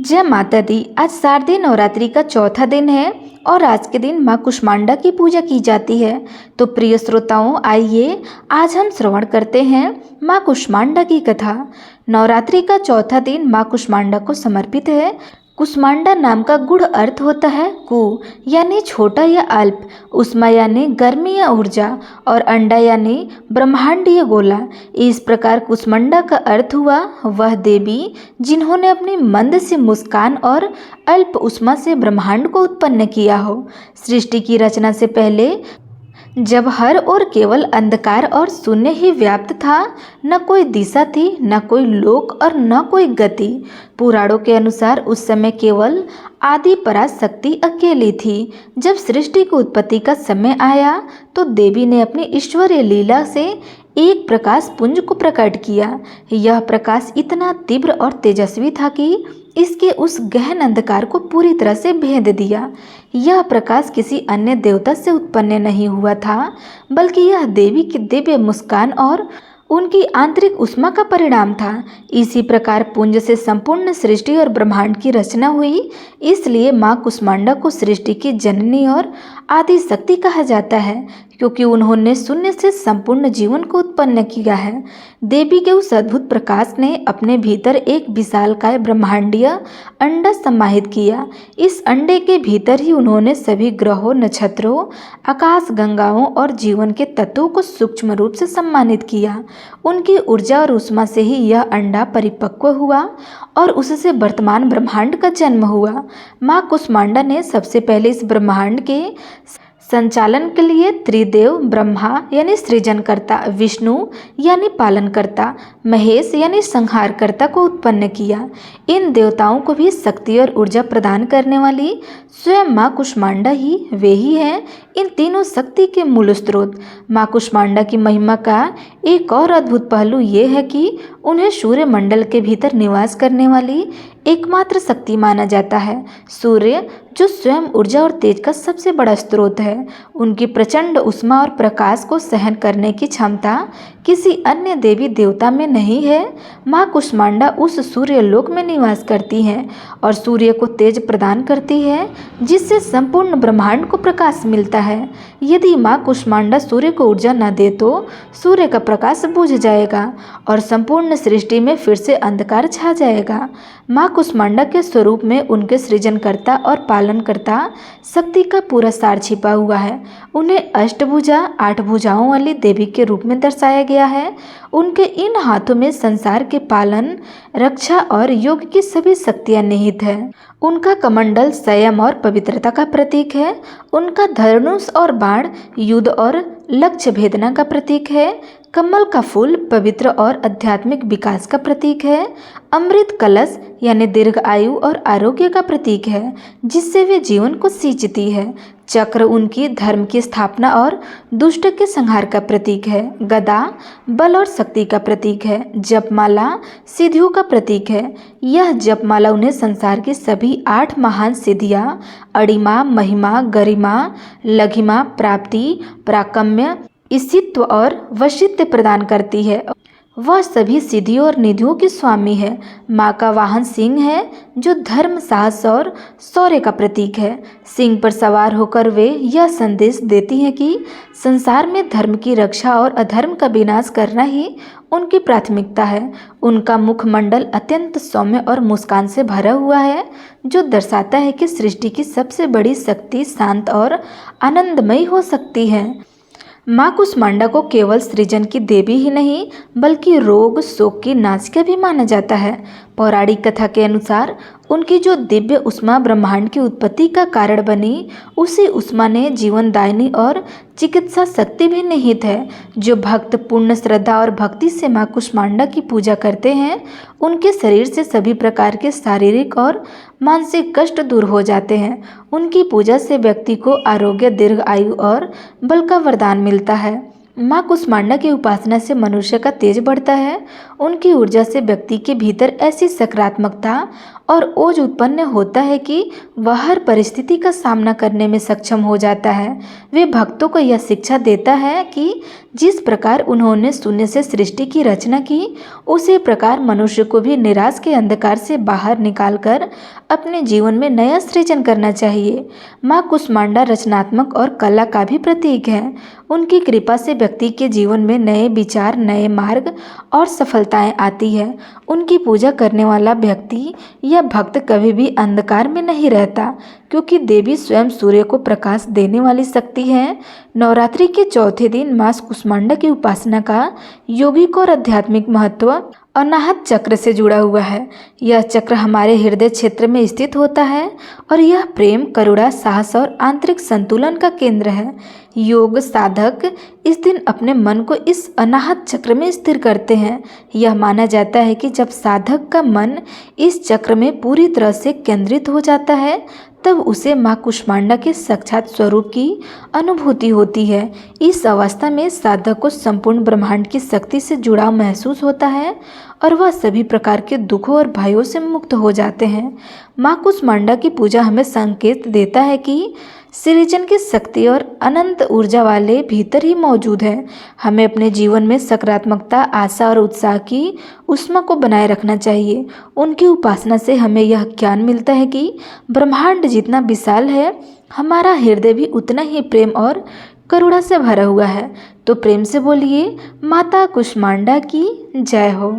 जय माता दी। आज शारदीय नवरात्रि का चौथा दिन है और आज के दिन माँ कुष्मांडा की पूजा की जाती है। तो प्रिय श्रोताओं, आइए आज हम श्रवण करते हैं माँ कुष्मांडा की कथा। नवरात्रि का चौथा दिन माँ कुष्मांडा को समर्पित है। कुष्मांडा नाम का गूढ़ अर्थ होता है कु यानी छोटा या अल्प, उष्मा यानी गर्मी या ऊर्जा, और अंडा यानी ब्रह्मांडीय गोला। इस प्रकार कुष्मांडा का अर्थ हुआ वह देवी जिन्होंने अपनी मंद सी मुस्कान और अल्प उष्मा से ब्रह्मांड को उत्पन्न किया हो। सृष्टि की रचना से पहले जब हर ओर केवल अंधकार और शून्य ही व्याप्त था, न कोई दिशा थी, न कोई लोक और न कोई गति। पुराणों के अनुसार उस समय केवल आदि पराशक्ति अकेली थी। जब सृष्टि की उत्पत्ति का समय आया तो देवी ने अपनी ईश्वरीय लीला से एक प्रकाश पुंज को प्रकट किया। यह प्रकाश इतना तीव्र और तेजस्वी था कि इसके उस गहन अंधकार को पूरी तरह से भेद दिया। यह प्रकाश किसी अन्य देवता से उत्पन्न नहीं हुआ था, बल्कि यह देवी की दिव्य मुस्कान और उनकी आंतरिक उष्मा का परिणाम था। इसी प्रकार पुंज से संपूर्ण सृष्टि और ब्रह्मांड की रचना हुई। इसलिए माँ कुष्मांडा को सृष्टि की जननी और आदि शक्ति कहा जाता है, क्योंकि उन्होंने शून्य से संपूर्ण जीवन को उत्पन्न किया है। देवी के उस अद्भुत प्रकाश ने अपने भीतर एक विशालकाय ब्रह्मांडीय अंडा समाहित किया। इस अंडे के भीतर ही उन्होंने सभी ग्रहों, नक्षत्रों, आकाश गंगाओं और जीवन के तत्वों को सूक्ष्म रूप से सम्मानित किया। उनकी ऊर्जा और उष्मा से ही यह अंडा परिपक्व हुआ और उससे वर्तमान ब्रह्मांड का जन्म हुआ। माँ कुष्मांडा ने सबसे पहले इस ब्रह्मांड के संचालन के लिए त्रिदेव ब्रह्मा यानी सृजनकर्ता, विष्णु यानी पालनकर्ता, महेश यानी संहारकर्ता को उत्पन्न किया। इन देवताओं को भी शक्ति और ऊर्जा प्रदान करने वाली स्वयं माँ कुष्मांडा ही वे ही हैं इन तीनों शक्ति के मूल स्रोत। माँ कुष्मांडा की महिमा का एक और अद्भुत पहलू ये है कि उन्हें सूर्य मंडल के भीतर निवास करने वाली एकमात्र शक्ति माना जाता है। सूर्य जो स्वयं ऊर्जा और तेज का सबसे बड़ा स्रोत है, उनकी प्रचंड उष्मा और प्रकाश को सहन करने की क्षमता किसी अन्य देवी देवता में नहीं है। माँ कुष्मांडा उस सूर्य लोक में निवास करती हैं और सूर्य को तेज प्रदान करती है, जिससे संपूर्ण ब्रह्मांड को प्रकाश मिलता है। यदि माँ कुष्मांडा सूर्य को ऊर्जा न दे तो सूर्य का प्रकाश बुझ जाएगा और संपूर्ण सृष्टि में फिर से अंधकार छा जाएगा। माँ कुष्मांडा के स्वरूप में उनके सृजनकर्ता और पालनकर्ता शक्ति का पूरा सार छिपा हुआ है। उन्हें अष्टभुजा, 8 भुजाओं वाली देवी के रूप में दर्शाया गया है। उनके इन हाथों में संसार के पालन, रक्षा और योग की सभी शक्तियां निहित है। उनका कमंडल संयम और पवित्रता का प्रतीक है। उनका धनुष और बाण युद्ध और लक्ष्य भेदना का प्रतीक है। कमल का फूल पवित्र और आध्यात्मिक विकास का प्रतीक है। अमृत कलश यानी दीर्घ आयु और आरोग्य का प्रतीक है, जिससे वे जीवन को सींचती है। चक्र उनकी धर्म की स्थापना और दुष्ट के संहार का प्रतीक है। गदा बल और शक्ति का प्रतीक है। जपमाला सिद्धियों का प्रतीक है। यह जपमाला उन्हें संसार की सभी 8 महान सिद्धियां अणिमा, महिमा, गरिमा, लघिमा, प्राप्ति, पराक्रम्य, ईशित्व और वशित्व प्रदान करती है। वह सभी सिद्धियों और निधियों की स्वामी है। माँ का वाहन सिंह है, जो धर्म, साहस और शौर्य का प्रतीक है। सिंह पर सवार होकर वे यह संदेश देती हैं कि संसार में धर्म की रक्षा और अधर्म का विनाश करना ही उनकी प्राथमिकता है। उनका मुखमंडल अत्यंत सौम्य और मुस्कान से भरा हुआ है, जो दर्शाता है कि सृष्टि की सबसे बड़ी शक्ति शांत और आनंदमयी हो सकती है। माँ कुष्मांडा को केवल सृजन की देवी ही नहीं, बल्कि रोग शोक की नाशिका भी माना जाता है। पौराणिक कथा के अनुसार उनकी जो दिव्य उष्मा ब्रह्मांड की उत्पत्ति का कारण बनी, उसी उष्मा ने जीवनदायिनी और चिकित्सा शक्ति भी निहित है। जो भक्त पूर्ण श्रद्धा और भक्ति से माँ कुष्मांडा की पूजा करते हैं, उनके शरीर से सभी प्रकार के शारीरिक और मानसिक कष्ट दूर हो जाते हैं। उनकी पूजा से व्यक्ति को आरोग्य, दीर्घ आयु और बल का वरदान मिलता है। माँ कुष्मांडा की उपासना से मनुष्य का तेज बढ़ता है। उनकी ऊर्जा से व्यक्ति के भीतर ऐसी सकारात्मकता और ओज उत्पन्न होता है कि वह हर परिस्थिति का सामना करने में सक्षम हो जाता है। वे भक्तों को यह शिक्षा देता है कि जिस प्रकार उन्होंने शून्य से सृष्टि की रचना की, उसी प्रकार मनुष्य को भी निराश के अंधकार से बाहर निकालकर अपने जीवन में नया सृजन करना चाहिए। माँ कुष्मांडा रचनात्मक और कला का भी प्रतीक है। उनकी कृपा से व्यक्ति के जीवन में नए विचार, नए मार्ग और सफलताएं आती है। उनकी पूजा करने वाला व्यक्ति या भक्त कभी भी अंधकार में नहीं रहता, क्योंकि देवी स्वयं सूर्य को प्रकाश देने वाली शक्ति है। नवरात्रि के चौथे दिन माँ कुष्मांडा की उपासना का यौगिक और आध्यात्मिक महत्व अनाहत चक्र से जुड़ा हुआ है। यह चक्र हमारे हृदय क्षेत्र में स्थित होता है और यह प्रेम, करुणा, साहस और आंतरिक संतुलन का केंद्र है। योग साधक इस दिन अपने मन को इस अनाहत चक्र में स्थिर करते हैं। यह माना जाता है कि जब साधक का मन इस चक्र में पूरी तरह से केंद्रित हो जाता है, तब उसे माँ कुष्मांडा के साक्षात स्वरूप की अनुभूति होती है। इस अवस्था में साधक को संपूर्ण ब्रह्मांड की शक्ति से जुड़ाव महसूस होता है और वह सभी प्रकार के दुखों और भयों से मुक्त हो जाते हैं। माँ कुष्मांडा की पूजा हमें संकेत देता है कि सृजन की शक्ति और अनंत ऊर्जा वाले भीतर ही मौजूद है। हमें अपने जीवन में सकारात्मकता, आशा और उत्साह की ऊष्मा को बनाए रखना चाहिए। उनकी उपासना से हमें यह ज्ञान मिलता है कि ब्रह्मांड जितना विशाल है, हमारा हृदय भी उतना ही प्रेम और करुणा से भरा हुआ है। तो प्रेम से बोलिए, माता कुष्मांडा की जय हो।